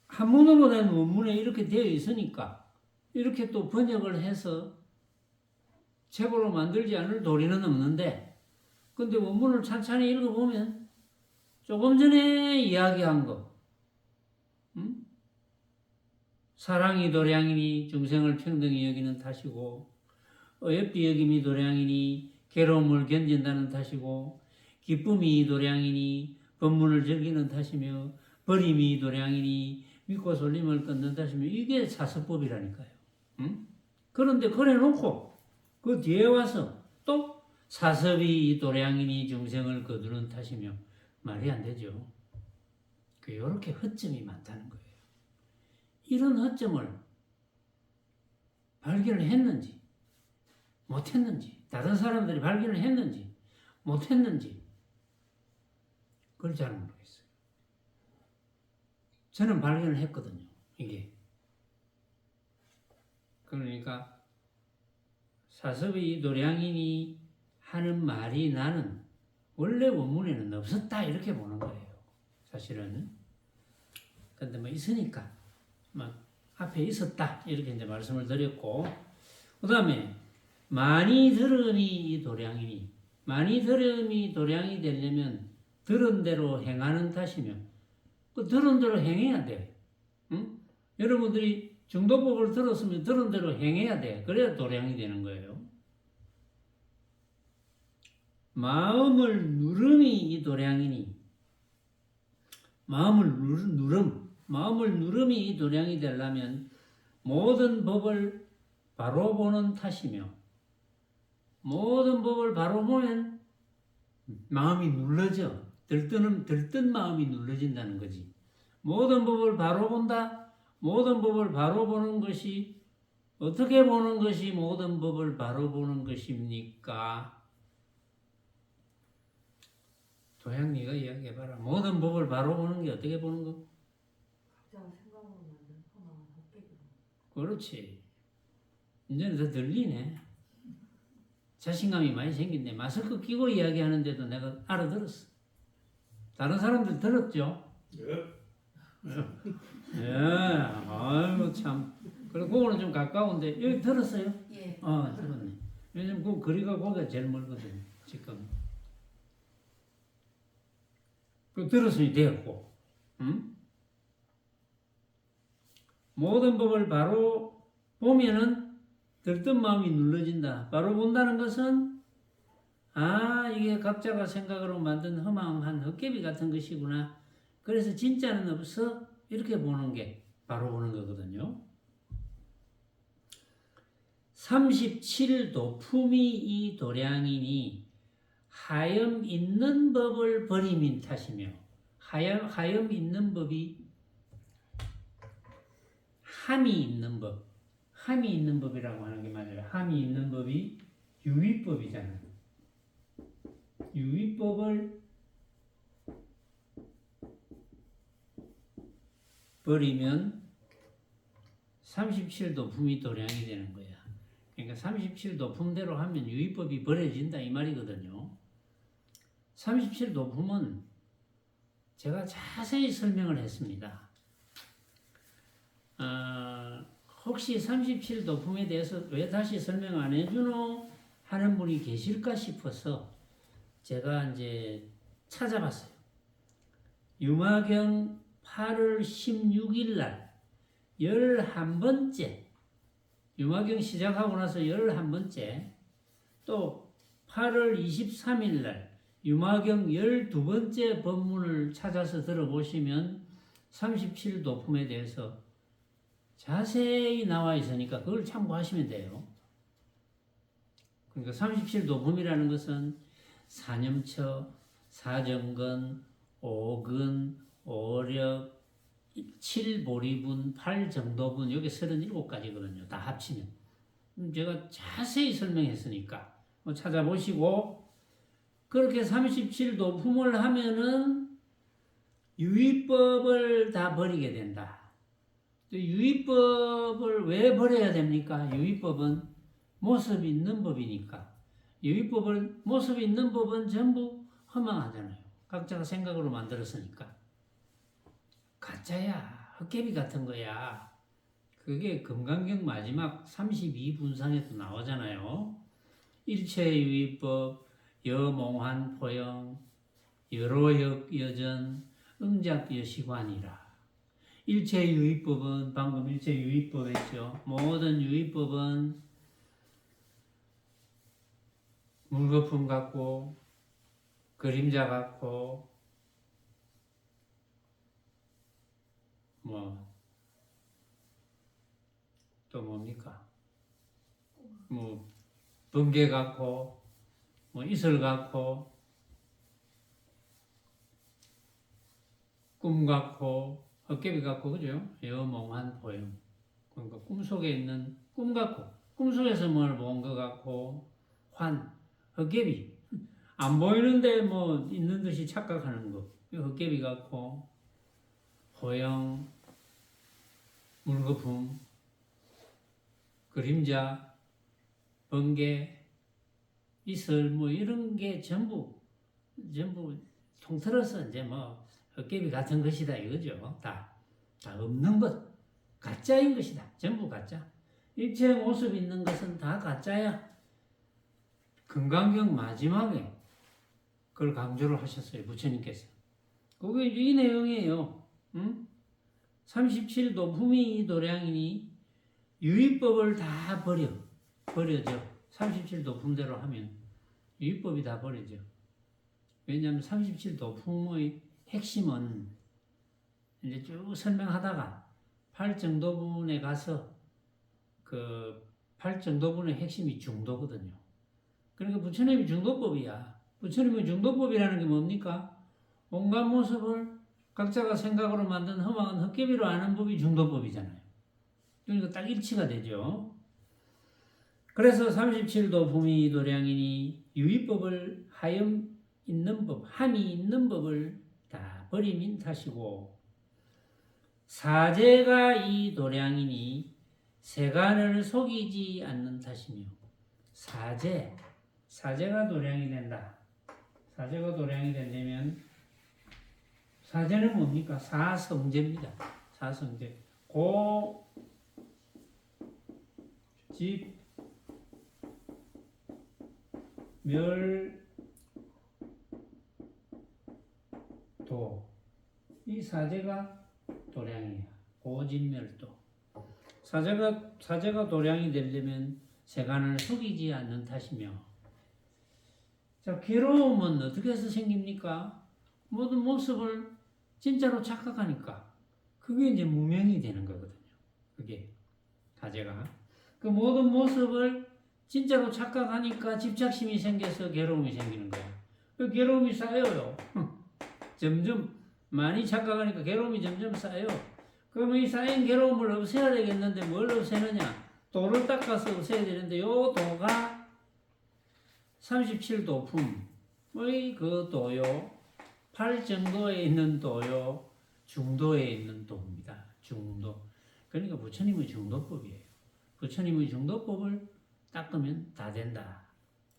한문으로 된 원문에 이렇게 되어 있으니까 이렇게 또 번역을 해서 책으로 만들지 않을 도리는 없는데, 근데 원문을 찬찬히 읽어보면 조금 전에 이야기한 거, 사랑이 도량이니 중생을 평등히 여기는 탓이고, 어여삐 여김이 도량이니 괴로움을 견딘다는 탓이고, 기쁨이 도량이니 법문을 즐기는 탓이며, 버림이 도량이니 믿고 설림을 끊는 탓이며, 이게 사서법이라니까요. 그런데 그래 놓고 그 뒤에 와서 또 사섭이 도량이니 중생을 거두는 탓이며, 말이 안 되죠. 이렇게 허점이 많다는 거예요. 이런 허점을 발견을 했는지 못했는지, 다른 사람들이 발견을 했는지 못했는지 그걸 잘 모르겠어요. 저는 발견을 했거든요. 이게 그러니까 사섭이 도량이니 하는 말이 나는 원래 원문에는 없었다 이렇게 보는 거예요. 사실은. 근데 뭐 있으니까 막 앞에 있었다 이렇게 이제 말씀을 드렸고, 그 다음에 많이 들음이 도량이니, 많이 들음이 도량이 되려면 들은 대로 행하는 탓이며, 그 들은 대로 행해야 돼. 응? 여러분들이 중도법을 들었으면 들은 대로 행해야 돼. 그래야 도량이 되는 거예요. 마음을 누름이 이 도량이니, 마음을 누름이 이 도량이 되려면 모든 법을 바로 보는 탓이며, 모든 법을 바로 보면 마음이 눌러져. 들뜬 마음이 눌러진다는 거지. 모든 법을 바로 본다. 모든 법을 바로 보는 것이 어떻게 보는 것이 모든 법을 바로 보는 것입니까? 도양 네가 이야기해봐라. 모든 법을 바로 보는 게 어떻게 보는 거? 그렇지. 이제는 더 들리네. 자신감이 많이 생긴데 마스크 끼고 이야기하는데도 내가 알아들었어. 다른 사람들 들었죠? 예, 아이고 참. 그래 그거는 좀 가까운데 여기 들었어요? 예. 들었네. 왜냐면 그 거리가 거기가 제일 멀거든 지금. 그 들었으니 되었고, 응? 모든 법을 바로 보면은 들뜬 마음이 눌러진다. 바로 본다는 것은 이게 각자가 생각으로 만든 허망한 헛개비 같은 것이구나. 그래서 진짜는 없어. 이렇게 보는 게 바로 보는 거거든요. 37도품이 이 도량이니 하염 있는 법을 버림인 탓이며 하염 있는 법이 함이 있는 법, 함이 있는 법이라고 하는 게 맞아요. 함이 있는 법이 유의법이잖아요. 유의법을 버리면 37도 품이 도량이 되는 거야. 그러니까 37도 품대로 하면 유의법이 버려진다 이 말이거든요. 37도 품은 제가 자세히 설명을 했습니다. 혹시 37도 품에 대해서 왜 다시 설명 안 해주노? 하는 분이 계실까 싶어서 제가 이제 찾아봤어요. 유마경 8월 16일 날 11번째 유마경 시작하고 나서 11번째 또 8월 23일 날 유마경 12번째 법문을 찾아서 들어보시면 37도 품에 대해서 자세히 나와 있으니까 그걸 참고하시면 돼요. 그러니까 37도 품이라는 것은 사념처, 사정근, 오근, 오력, 7보리분, 8정도분 여기 37가지거든요. 다 합치면. 제가 자세히 설명했으니까 찾아보시고 그렇게 37도 품을 하면은 유의법을 다 버리게 된다. 유의법을 왜 버려야 됩니까? 유의법은 모습이 있는 법이니까. 유의법을 모습이 있는 법은 전부 허망하잖아요. 각자가 생각으로 만들었으니까. 가짜야. 헛개비 같은 거야. 그게 금강경 마지막 32분상에도 나오잖아요. 일체유의법, 여몽환 포영, 여로역 여전, 응작 여시관이라. 일체유의법은 방금 일체유의법 했죠. 모든 유의법은 물거품 같고 그림자 같고 또 뭡니까? 번개 같고 이슬 같고 꿈 같고 헛개비 같고 그죠? 여몽한 포영. 그러니까 꿈속에 있는 꿈 같고 꿈속에서 뭘 본 것 같고 헛개비 안 보이는데 있는 듯이 착각하는 거 헛개비 같고 포영 물거품 그림자 번개 이슬 이런 게 전부 통틀어서 이제 헛개비 같은 것이다 이거죠. 다 없는 것, 가짜인 것이다. 전부 가짜. 일체 모습 있는 것은 다 가짜야. 금강경 마지막에 그걸 강조를 하셨어요. 부처님께서. 그게 이 내용이에요. 응? 37도 품이 도량이니 유의법을 다 버려져. 37도 품대로 하면 유의법이 다 버려져. 왜냐하면 37도 품의 핵심은 이제 쭉 설명하다가 8정도분에 가서 그 8정도분의 핵심이 중도거든요. 그러니까 부처님이 중도법이야. 부처님의 중도법이라는 게 뭡니까? 온갖 모습을 각자가 생각으로 만든 허망한 헛개비로 아는 법이 중도법이잖아요. 그러니까 딱 일치가 되죠. 그래서 37도 품이 도량이니 유의법을 하염 있는 법, 함이 있는 법을 다 버림인 탓이고 사제가 이 도량이니 세간을 속이지 않는 탓이며 사제, 사제가 도량이 된다. 사제가 도량이 되려면 사제는 뭡니까? 사성제입니다. 사성제. 고, 집, 멸, 도. 이 사제가 도량이에요. 고집멸도. 사제가 도량이 되려면 세간을 속이지 않는 탓이며. 자, 괴로움은 어떻게 해서 생깁니까? 모든 모습을 진짜로 착각하니까. 그게 이제 무명이 되는 거거든요. 그게 사제가. 그 모든 모습을 진짜로 착각하니까 집착심이 생겨서 괴로움이 생기는 거예요. 그 괴로움이 쌓여요. 점점 많이 착각하니까 괴로움이 점점 쌓여. 그러면 이 쌓인 괴로움을 없애야 되겠는데 뭘 없애느냐? 도를 닦아서 없애야 되는데 요 도가 37도품의 그 도요. 8정도에 있는 도요. 중도에 있는 도입니다. 중도. 그러니까 부처님의 중도법이에요. 부처님의 중도법을 닦으면 다 된다.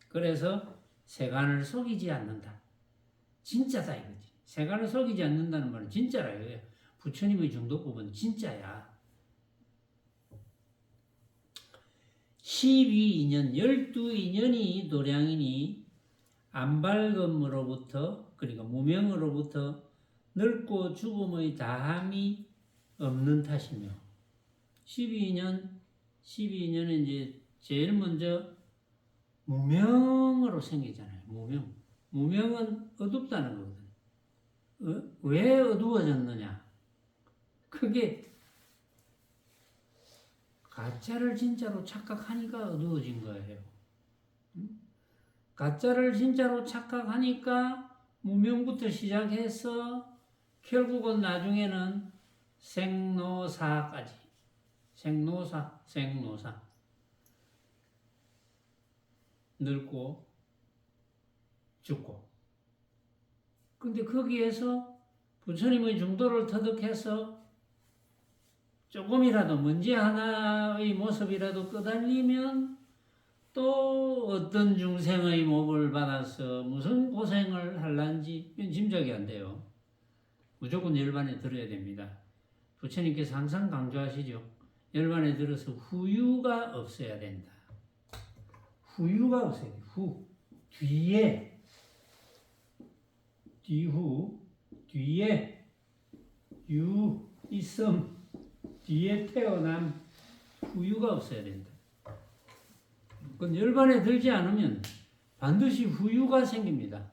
그래서 세간을 속이지 않는다. 진짜다 이거지. 세간을 속이지 않는다는 말은 진짜라 이거예요. 부처님의 중도법은 진짜야. 12인연, 12인연이 도량이니 안발금으로부터 그러니까 무명으로부터 늙고 죽음의 다함이 없는 탓이며 12인연은 이제 제일 먼저 무명으로 생기잖아요. 무명은 어둡다는 거거든요. 왜 어두워졌느냐? 그게 가짜를 진짜로 착각하니까 어두워진 거예요. 가짜를 진짜로 착각하니까 무명부터 시작해서 결국은 나중에는 생노사까지. 생노사. 늙고 죽고. 근데 거기에서 부처님의 중도를 터득해서 조금이라도 문제 하나의 모습이라도 끄달리면 또 어떤 중생의 몹을 받아서 무슨 고생을 할란지 짐작이 안 돼요. 무조건 열반에 들어야 됩니다. 부처님께서 항상 강조하시죠. 열반에 들어서 후유가 없어야 된다. 후유가 없어야 돼. 뒤에 있음, 뒤에 태어남, 후유가 없어야 된다. 그건 열반에 들지 않으면 반드시 후유가 생깁니다.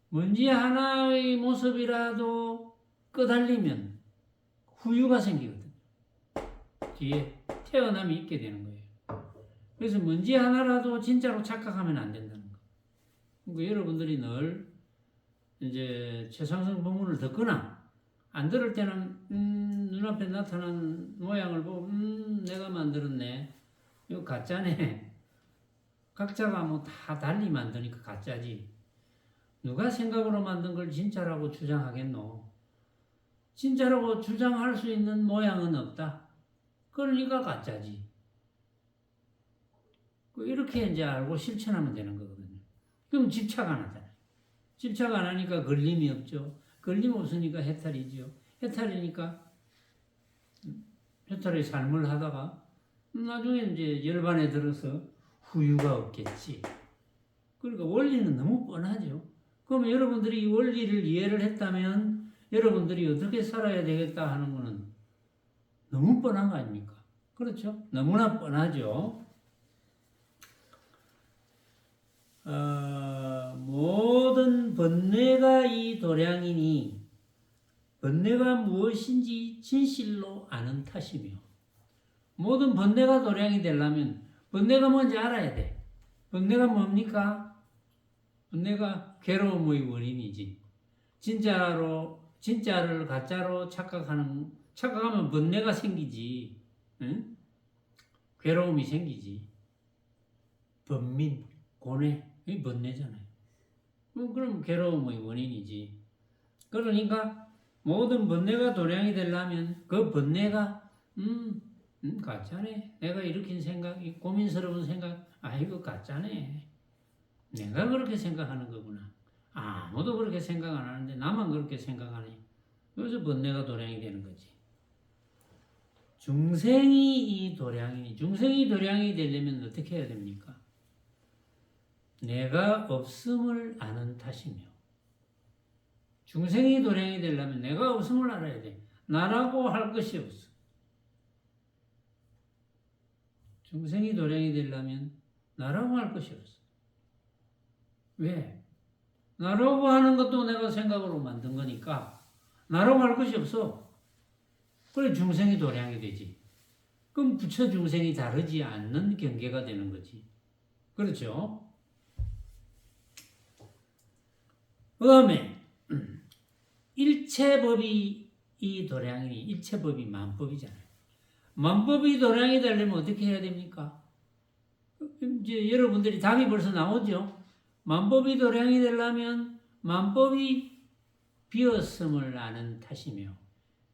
먼지 하나의 모습이라도 끄달리면 후유가 생기거든요. 뒤에 태어남이 있게 되는 거예요. 그래서 먼지 하나라도 진짜로 착각하면 안 된다는 거. 그러니까 여러분들이 늘 이제 최상승 법문을 듣거나 안 들을 때는 눈앞에 나타난 모양을 보고 내가 만들었네. 이거 가짜네. 각자가 뭐 다 달리 만드니까 가짜지. 누가 생각으로 만든 걸 진짜라고 주장하겠노? 진짜라고 주장할 수 있는 모양은 없다. 그러니까 가짜지. 이렇게 이제 알고 실천하면 되는 거거든요. 그럼 집착 안 하잖아요. 집착 안 하니까 걸림이 없죠. 걸림 없으니까 해탈이죠. 해탈이니까 해탈의 삶을 하다가 나중에 이제 열반에 들어서 후유가 없겠지. 그러니까 원리는 너무 뻔하죠. 그러면 여러분들이 이 원리를 이해를 했다면 여러분들이 어떻게 살아야 되겠다 하는 거는 너무 뻔한 거 아닙니까? 그렇죠? 너무나 뻔하죠. 모든 번뇌가 이 도량이니 번뇌가 무엇인지 진실로 아는 탓이며 모든 번뇌가 도량이 되려면 번뇌가 뭔지 알아야 돼. 번뇌가 뭡니까? 번뇌가 괴로움의 원인이지. 진짜를 가짜로 착각하면 번뇌가 생기지. 응? 괴로움이 생기지. 번민, 고뇌, 이 번뇌잖아요. 그럼 괴로움의 원인이지. 그러니까 모든 번뇌가 도량이 되려면 그 번뇌가 가짜네. 내가 일으킨 생각, 이 고민스러운 생각, 이거 가짜네. 내가 그렇게 생각하는 거구나. 아무도 그렇게 생각 안 하는데 나만 그렇게 생각하네. 그래서 번뇌가 도량이 되는 거지. 중생이 도량이 되려면 어떻게 해야 됩니까? 내가 없음을 아는 탓이며, 중생이 도량이 되려면 내가 없음을 알아야 돼. 나라고 할 것이 없어. 중생이 도량이 되려면 나라고 할 것이 없어. 왜? 나라고 하는 것도 내가 생각으로 만든 거니까 나라고 할 것이 없어. 그래 중생이 도량이 되지. 그럼 부처 중생이 다르지 않는 경계가 되는 거지. 그렇죠? 그 다음에 일체법이 이 도량이니 일체법이 만법이잖아요. 만법이 도량이 되려면 어떻게 해야 됩니까? 이제 여러분들이 답이 벌써 나오죠? 만법이 도량이 되려면 만법이 비었음을 아는 탓이며,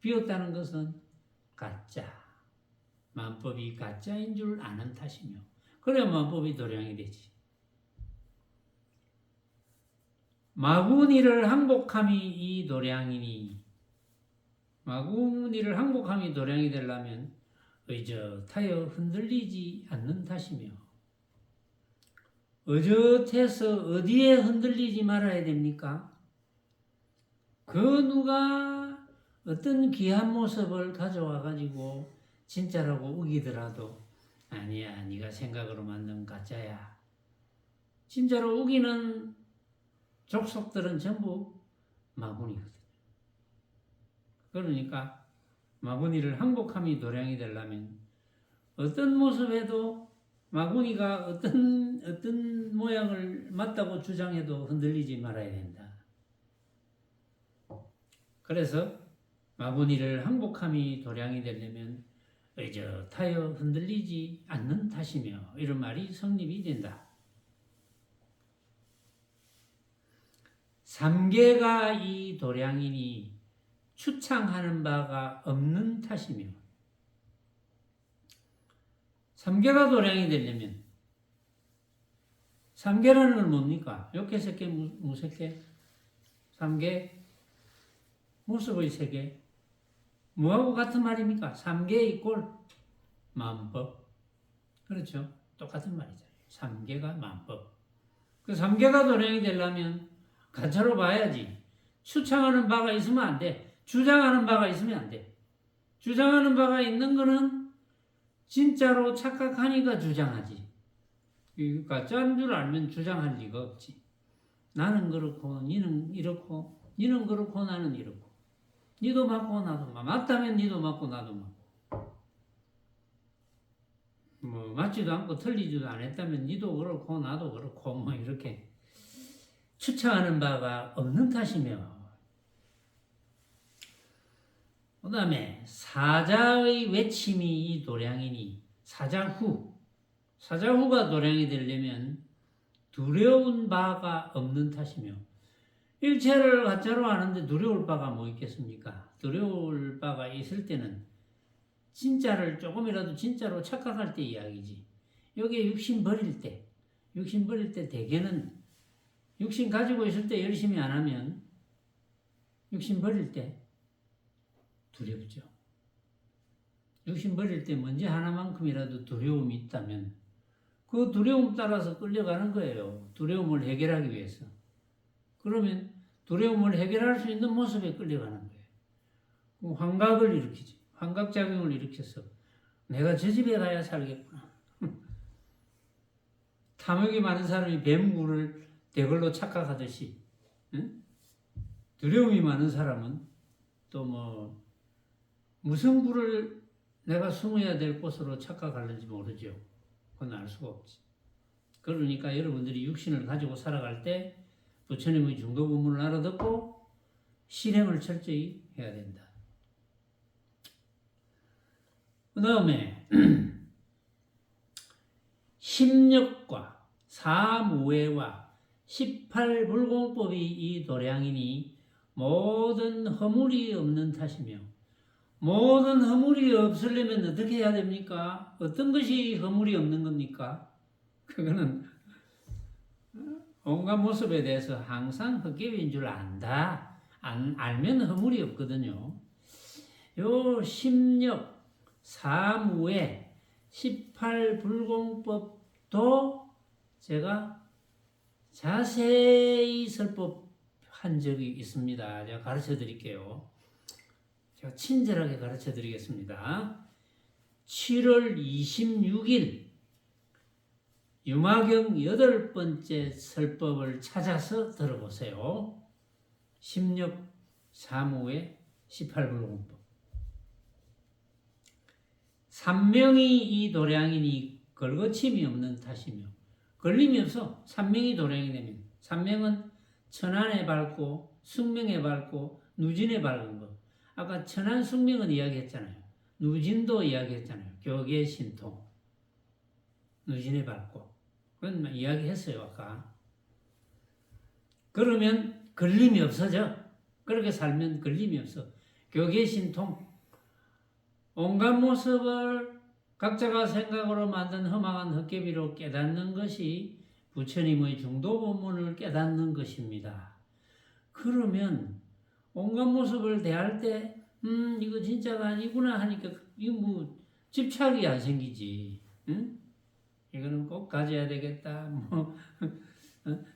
비었다는 것은 가짜, 만법이 가짜인 줄 아는 탓이며, 그래야 만법이 도량이 되지. 마구니를 항복함이 이 도량이니, 마구니를 항복함이 도량이 되려면 의젓하여 흔들리지 않는 탓이며, 의젓해서 어디에 흔들리지 말아야 됩니까? 그 누가 어떤 귀한 모습을 가져와 가지고 진짜라고 우기더라도 아니야, 네가 생각으로 만든 가짜야. 진짜로 우기는 족속들은 전부 마구니거든. 그러니까 마구니를 항복함이 도량이 되려면 어떤 모습에도 마구니가 어떤 모양을 맞다고 주장해도 흔들리지 말아야 된다. 그래서 마구니를 항복함이 도량이 되려면 의젓하여 흔들리지 않는 탓이며, 이런 말이 성립이 된다. 삼계가 이 도량이니 추창하는 바가 없는 탓이며, 삼계가 도량이 되려면, 삼계라는 건 뭡니까? 욕계색계, 무색계, 삼계, 모습의 세계, 뭐하고 같은 말입니까? 삼계 이꼴 만법. 그렇죠? 똑같은 말이잖아요. 삼계가 만법. 그 삼계가 도량이 되려면 가짜로 봐야지. 추창하는 바가 있으면 안 돼. 주장하는 바가 있으면 안 돼. 주장하는 바가 있는 거는 진짜로 착각하니까 주장하지. 가짜인 줄 알면 주장할 리가 없지. 나는 그렇고 니는 이렇고, 니는 그렇고 나는 이렇고, 니도 맞고 나도 맞고, 맞다면 니도 맞고 나도 맞고, 뭐 맞지도 않고 틀리지도 않았다면 니도 그렇고 나도 그렇고, 뭐 이렇게 추측하는 바가 없는 탓이며, 그 다음에 사자의 외침이 이 도량이니, 사자후가 도량이 되려면 두려운 바가 없는 탓이며, 일체를 가짜로 아는데 두려울 바가 뭐 있겠습니까? 두려울 바가 있을 때는 진짜를 조금이라도 진짜로 착각할 때 이야기지. 여기에 육신 버릴 때 대개는 육신 가지고 있을 때 열심히 안 하면 육신 버릴 때 두렵죠. 육신 버릴 때 문제 하나만큼이라도 두려움이 있다면 그 두려움 따라서 끌려가는 거예요. 두려움을 해결하기 위해서. 그러면 두려움을 해결할 수 있는 모습에 끌려가는 거예요. 환각을 일으키지. 환각작용을 일으켜서 내가 저 집에 가야 살겠구나. 탐욕이 많은 사람이 뱀굴을 대걸로 착각하듯이, 응? 두려움이 많은 사람은 또 무슨 굴을 내가 숨어야 될 곳으로 착각하는지 모르죠. 그건 알 수가 없지. 그러니까 여러분들이 육신을 가지고 살아갈 때 부처님의 중도부문을 알아듣고 실행을 철저히 해야 된다. 그 다음에 십력과 사무외와 18불공법이 이 도량이니 모든 허물이 없는 탓이며 모든 허물이 없으려면 어떻게 해야 됩니까? 어떤 것이 허물이 없는 겁니까? 그거는 온갖 모습에 대해서 항상 헛개비인 줄 안다. 알면 허물이 없거든요. 요 심력, 사무의 18불공법도 제가 자세히 설법한 적이 있습니다. 제가 가르쳐 드릴게요. 제가 친절하게 가르쳐 드리겠습니다. 7월 26일 유마경 8번째 설법을 찾아서 들어보세요. 심력 사무의 18불공법. 삼명이 이 도량이니 걸거침이 없는 탓이며, 걸림이 없어. 삼명이 도량이 되면, 삼명은 천안에 밝고 숙명에 밝고 누진에 밝은 거. 아까 천안 숙명은 이야기했잖아요. 누진도 이야기했잖아요. 교계 신통 누진에 밝고, 그건 이야기했어요 아까. 그러면 걸림이 없어져. 그렇게 살면 걸림이 없어. 교계 신통, 온갖 모습을 각자가 생각으로 만든 허망한 헛개비로 깨닫는 것이 부처님의 중도본문을 깨닫는 것입니다. 그러면 온갖 모습을 대할 때 이거 진짜가 아니구나 하니까 이거 뭐 집착이 안 생기지. 응? 이거는 꼭 가져야 되겠다. 뭐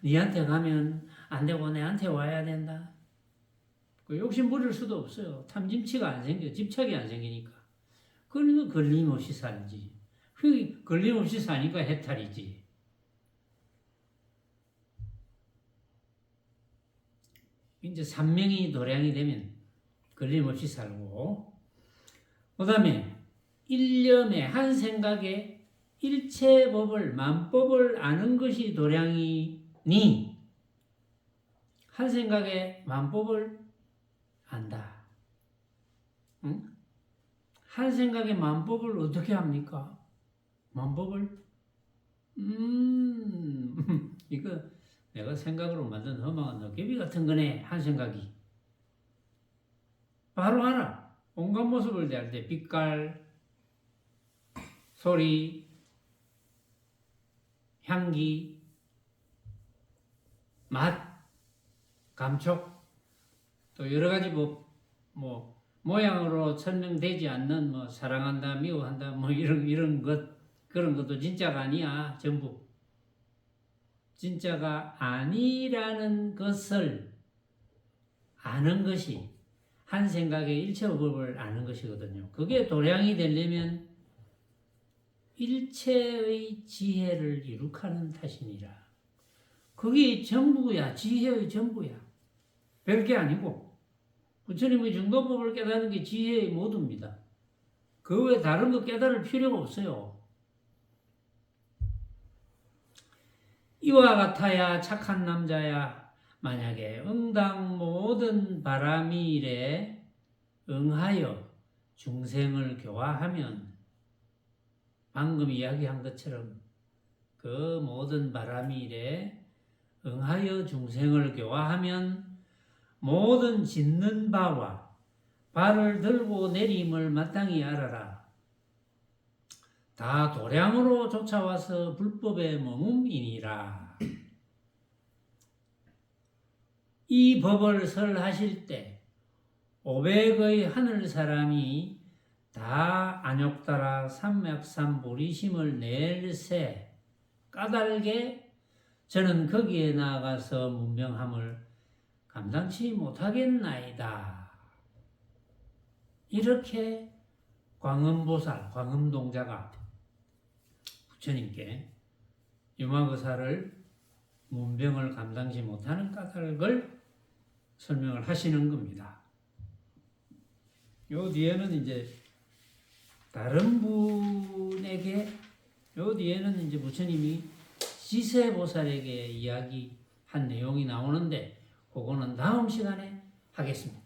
니한테 가면 안 되고 내한테 와야 된다. 그 욕심 부릴 수도 없어요. 탐심치가 안 생겨. 집착이 안 생기니까. 그러니까 걸림없이 살지. 그 걸림없이 사니까 해탈이지. 이제 삼명이 도량이 되면 걸림없이 살고, 그 다음에 일념에 한 생각에 일체법을 만법을 아는 것이 도량이니 한 생각에 만법을 안다. 응? 한 생각에 만법을 어떻게 합니까? 만법을 이거 내가 생각으로 만든 허망한 헛개비 같은 거네. 한 생각이 바로 알아. 온갖 모습을 대할 때 빛깔, 소리, 향기, 맛, 감촉, 또 여러 가지 뭐 모양으로 설명되지 않는 뭐 사랑한다, 미워한다, 뭐 이런 것, 그런 것도 진짜가 아니야. 전부 진짜가 아니라는 것을 아는 것이 한 생각의 일체법을 아는 것이거든요. 그게 도량이 되려면 일체의 지혜를 이룩하는 탓이니라. 그게 전부야. 지혜의 전부야. 별게 아니고 부처님의 중도법을 깨닫는 게 지혜의 모두입니다. 그 외에 다른 거 깨달을 필요가 없어요. 이와 같아야 착한 남자야. 만약에 응당 모든 바람이 이래 응하여 중생을 교화하면, 방금 이야기한 것처럼 그 모든 바람이 이래 응하여 중생을 교화하면 모든 짓는 바와 발을 들고 내림을 마땅히 알아라. 다 도량으로 쫓아와서 불법에 머금이니라. 이 법을 설하실 때 500의 하늘 사람이 다 안욕따라 삼맥삼 보리심을 낼세 까닭에 저는 거기에 나아가서 문명함을 감당치 못하겠나이다. 이렇게 광음보살, 광음동자가 부처님께 유마거사를 문병을 감당치 못하는 까닭을 설명을 하시는 겁니다. 요 뒤에는 이제 다른 분에게, 요 뒤에는 이제 부처님이 지세보살에게 이야기한 내용이 나오는데 그거는 다음 시간에 하겠습니다.